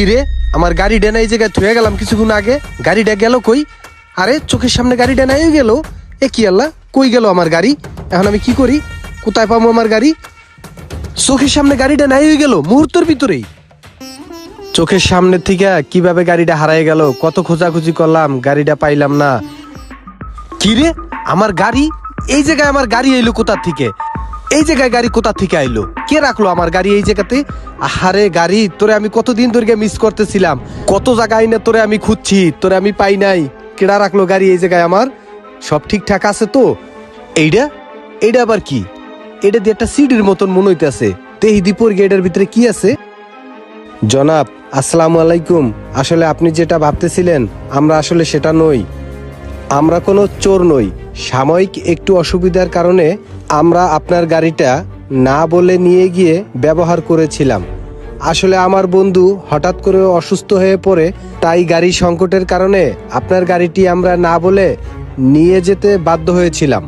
কি রে, আমার গাড়িটা না এই জায়গায় থুয়ে গেলাম কিছুক্ষণ আগে, গাড়িটা গেল কই? আরে চোখের সামনে গাড়িটা নাই গেল, এ কি আল্লাহ, কই গেল আমার গাড়ি? এখন আমি কি করি, কোথায় পাবো আমার গাড়ি? চোখের সামনে গাড়িটা নাই হয়ে গেল মুহূর্তের ভিতরেই। চোখের সামনে থেকে কিভাবে গাড়িটা হারাই গেল, কত খোঁজাখুঁজি করলাম, গাড়িটা পাইলাম না। কি রে, আমার গাড়ি এই জায়গায়, আমার গাড়ি এলো কোথা থেকে? এই জায়গায় গাড়ি কোথা থেকে আইলো? কে রাখলো আমার গাড়ি এই জায়গাতে? আহারে গাড়ি, তোরে আমি কতদিন ধরে মিস করতেছিলাম, কত জায়গায় না তোরে আমি খুঁজছি, তোরে আমি পাই নাই। কেডা রাখলো গাড়ি এই জায়গায় আমার? সব ঠিকঠাক আছে তো? এইটা এইটা আবার কি? এটা দিয়ে একটা সিডির মতন মনে হইতেছে। তেহি দীপর গেটের ভিতরে কি আছে? জনাব আসসালামু আলাইকুম। আসলে আপনি যেটা ভাবতেছিলেন আমরা আসলে সেটা নই। আমরা কোনো চোর নই। সাময়িক একটু অসুবিধার কারণে আমরা আপনার গাড়িটা না বলে নিয়ে গিয়ে ব্যবহার করেছিলাম। আসলে আমার বন্ধু হঠাৎ করে অসুস্থ হয়ে পড়ে, তাই গাড়ি সংকটের কারণে আপনার গাড়িটি আমরা না বলে নিয়ে যেতে বাধ্য হয়েছিলাম।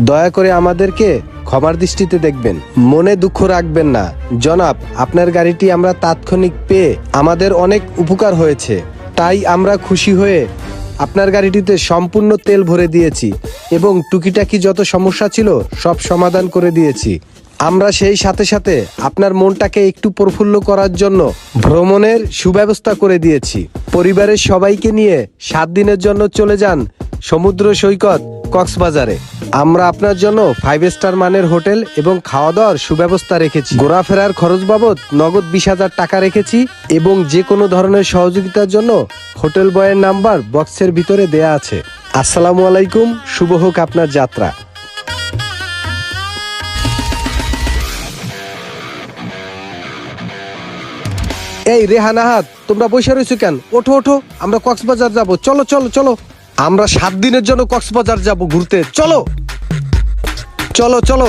দয়া করে আমাদেরকে ক্ষমার দৃষ্টিতে দেখবেন, মনে দুঃখ রাখবেন না। জনাব আপনার গাড়িটি আমরা তাৎক্ষণিক পেয়ে আমাদের অনেক উপকার হয়েছে, তাই আমরা খুশি হয়ে আপনার গাড়িটিতে সম্পূর্ণ তেল ভরে দিয়েছি এবং টুকিটাকি যত সমস্যা ছিল সব সমাধান করে দিয়েছি। আমরা সেই সাথে সাথে আপনার মনটাকে একটু প্রফুল্ল করার জন্য ভ্রমণের সুব্যবস্থা করে দিয়েছি। পরিবারের সবাইকে নিয়ে 7 দিনের জন্য চলে যান সমুদ্র সৈকত কক্সবাজারে। আমরা আপনার জন্য 5 স্টার মানের হোটেল এবং খাওয়া দাওয়ার সুব্যবস্থা রেখেছি। ঘোরাফেরার খরচ বাবদ নগদ 20,000 টাকা রেখেছি এবং যে কোনো ধরনের সহযোগিতার জন্য হোটেল বয়ের নাম্বার বক্সের ভিতরে দেয়া আছে। আসসালামু আলাইকুম, শুভ হোক আপনার যাত্রা। এই রেহান আহাদ, তোমরা বসে রয়েছো কেন? ওঠো ওঠো, আমরা কক্সবাজার যাব। চলো চলো চলো, আমরা 7 দিনের জন্য কক্সবাজার যাব ঘুরতে। চলো চলো চলো।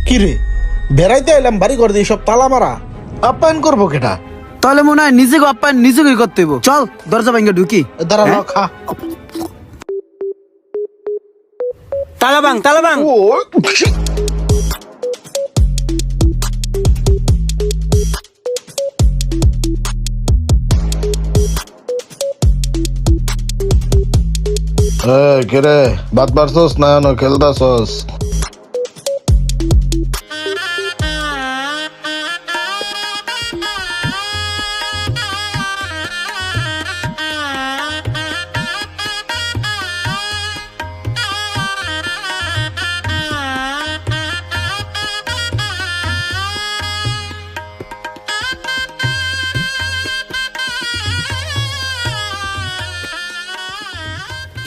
কি রে, বেড়াইতে এলাম, বাড়ি করে দিয়ে সব তালা মারা, আপ্যায়ন করবো কেটা? তাহলে মনে হয় নিজেকে আপ্যায়ন নিজেকেই করতে হইব। চল দরজা ভেঙে ঢুকি। দাঁড়া না, খা। তালাবাং তালাবাং। কে রে, বাত পারছস না খেলতাছস?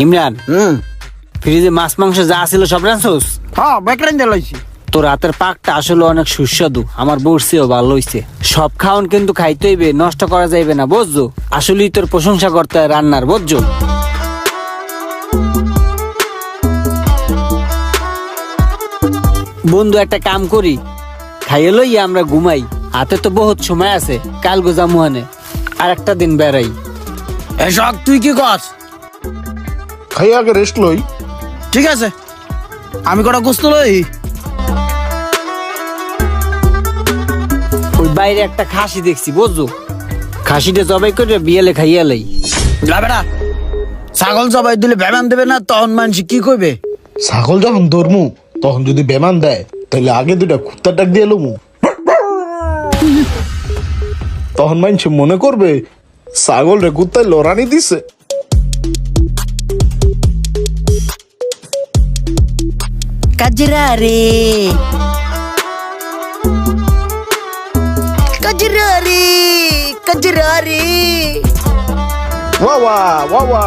ইমরান, ফ্রিজে মাছ মাংস যা ছিল সব রাঁধছস? হ্যাঁ, বেকরাইন দিলাইছি। তোর হাতের পাকটা আসলে অনেক সুস্বাদু, আমার বর্ষিও ভালো হইছে। সব খাওন কিন্তু খাইতে হইবে, নষ্ট করা যাইবে না, বুঝছো? আসলেই তোর প্রশংসা করতে হয় রান্নার, বুঝছো? বন্ধু একটা কাম করি, খাইয়ে লইয়া আমরা ঘুমাই, হাতে তো বহুত সময় আছে, কাল গোজামুহানে আর একটা দিন বেড়াই। এসব তুই কি কর? খাই আগে রেস্ট লই। ঠিক আছে, আমি কটা গোস্ত লই। ওই বাইরে একটা খাসি দেখছি, বুঝছো? খাসিটা জবাই করে বিয়ালে খাইয়া লাই। বেটা, ছাগল জবাই দিলে বেমান দেবে না, তখন মানুষ কি কইবে? ছাগল যখন ধরমু তখন যদি বেমান দেয়, তাহলে আগে 2টা কুত্তার ডাক দিয়ে লমু। তখন মানুষ মনে করবে ছাগল রে কুত্তায় লড়ানি দিছে। কাজরারে কাজরারে কাজরারে ওয়া ওয়া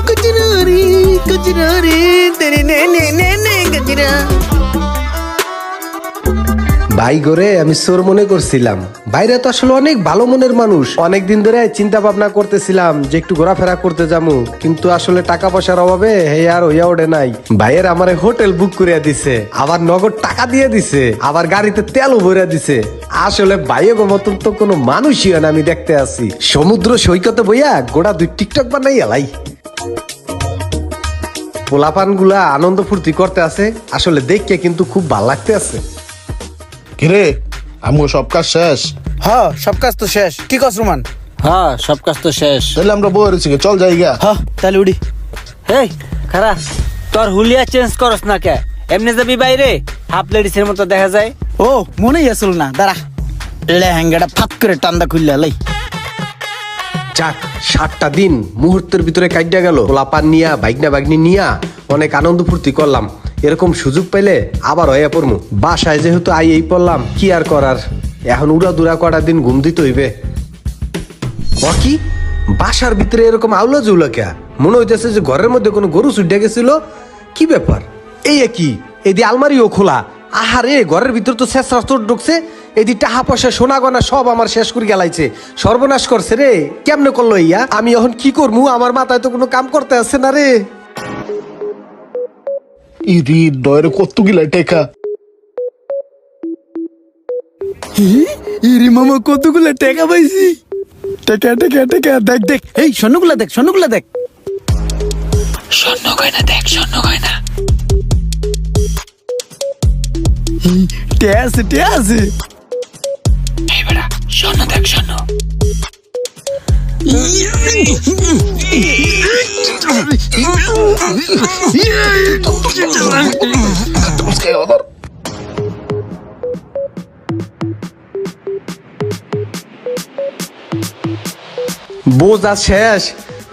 কাজরারে কাজরারে তেরে নে নে নে নে কাজরা। ভাই গোরে, আমি চোর মনে করছিলাম। বাইরে তো আসলে অনেক ভালো মনের মানুষ। অনেকদিন ধরে চিন্তা ভাবনা করতেছিলাম যে একটু ঘোরাফেরা করতে যাবো, কিন্তু আসলে টাকা পয়সার অভাবে হে আর হইয়া ওঠে নাই। ভাইয়ের আমার হোটেল বুক করিয়া দিছে, আবার নগদ টাকা দিয়ে দিছে, আবার গাড়িতে তেলও ভরিয়া দিছে। আসলে ভাইয়ের মতন তো কোনো মানুষই হয় না আমি দেখতে আছি। সমুদ্র সৈকতে বইয়া গোড়া 2 টিকটক বানাই এলাই। পোলাপান গুলা আনন্দ ফুর্তি করতে আছে, আসলে দেখকে কিন্তু খুব ভাল লাগতে আছে। কিরে আমগো সব কাজ শেষ? হ্যাঁ সব কাজ তো শেষ, কি কস রুমান? হ্যাঁ সব কাজ তো শেষ। তাহলে আমরা বই রয়েছি, চল যাইগা। হ্যাঁ তাহলে উড়ি। এই খারা, তোর হুলিয়া চেঞ্জ করস না কে? এমনি যাবি বাইরে, হাফ লেডিসের মতো দেখা যায়। ও মনেই আসল না, দাঁড়া লেহেঙ্গাটা ফাত করে টান্দা খুললে লাই। যাক, 7টা দিন মুহূর্তের ভিতরে কাটিয়া গেল। পোলাপান নিয়া বাইকনা বাগনি নিয়া অনেক আনন্দ ফুর্তি করলাম। এরকম সুযোগ পাইলে আবার হয়ে পড়মু। বাসায় যেহেতু এই পড়লাম, কি আর করার, এখন উড়া দুরা কটা দিন ঘুম দিতে হইবে। ও কি বাসার ভিতরে এরকম আউলা জুলা কে? মনে হইতেছে যে ঘরের মধ্যে কোনো গরু ছুটে গেছিল। কি ব্যাপার? এই কি এদি আলমারিও খোলা? আহারে, ঘরের ভিতর তো শেষ রাস্তা ঢুকছে। এদি টাহা পয়সা সোনা গয়না সব আমার শেষ করে গেলাইছে, সর্বনাশ করছে রে। কেমনে করলো ইয়া? আমি এখন কি করবো? আমার মাথায় তো কোনো কাম করতে আসছে না রে। ইরি ডয়ের কত গিলা টেকা। ইরি মামা কতগুলো টাকা পাইছি। টাকা টাকা টাকা, দেখ দেখ, এই স্বর্ণগুলা দেখ, স্বর্ণগুলা দেখ। স্বর্ণ গয়না দেখ, স্বর্ণ গয়না। টে আছে, টে আছে। এই বেটা স্বর্ণ দেখ, স্বর্ণ। বোঝা শেষ,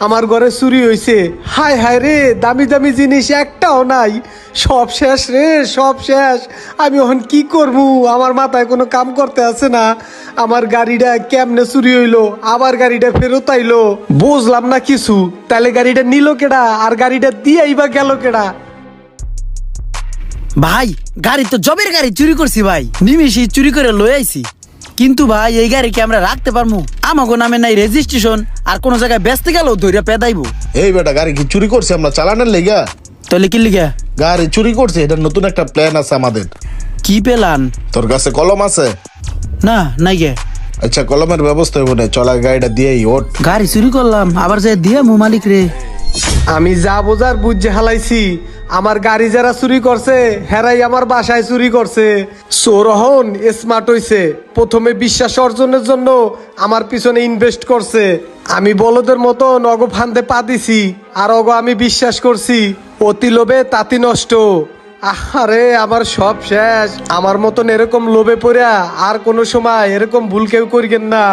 আমার ঘরে চুরি হয়েছে। হায় হায় রে, দামি দামি জিনিস একটাও নাই, সব শেষ রে, সব শেষ। আমি এখন কি করবো? আমার মাথায় কোনো কাম করতে আছে না। আমার গাড়িটা কেমনে চুরি হইলো, আবার গাড়িটা ফেরত আইলো, বুঝলাম না কিছু। তাহলে গাড়িটা নিল কেডা, আর গাড়িটা দিয়েই বা গেল কেডা? ভাই গাড়ি তো জবের গাড়ি চুরি করছি ভাই, নিমিষে চুরি করে লই আইছি। কিন্তু ভাই এই গাড়ি কি আমরা রাখতে পারবো? আমাগো নামে নাই রেজিস্ট্রেশন, আর কোন জায়গায় বেচতে গেলেও ধইরা পেদাইবো। এই বেটা গাড়ি কি চুরি করছে আমরা চালানোর লেগা? তাহলে কি লিগা? গাড়ি চুরি করছে, এটা নতুন একটা প্ল্যান আছে আমাদের। কি পেলান? তোর কাছে কলম আছে? না নাই গে। আচ্ছা কলমের ব্যবস্থা হইব না, চলা গাড়িটা দিয়েই ওঠ। গাড়ি চুরি করলাম, আবার যে দিয়ে মু মালিক রে। আমি যা বোঝার বুঝে হালাইছি। আমার গাড়ি যারা চুরি করছে হেরাই আমার বাসায় চুরি করছে। চোরহন স্মার্ট হইছে, প্রথমে বিশ্বাস অর্জনের জন্য আমার পিছনে ইনভেস্ট করছে। আমি বলদের মতো নগ ফান্দে পা দিছি, আর অগ আমি বিশ্বাস করছি। অতি লোভে তাতি নষ্ট। আরে আমার সব শেষ। আমার মতন এরকম লোভে পড়া আর কোনো সময় এরকম ভুল কেউ করিবেন না।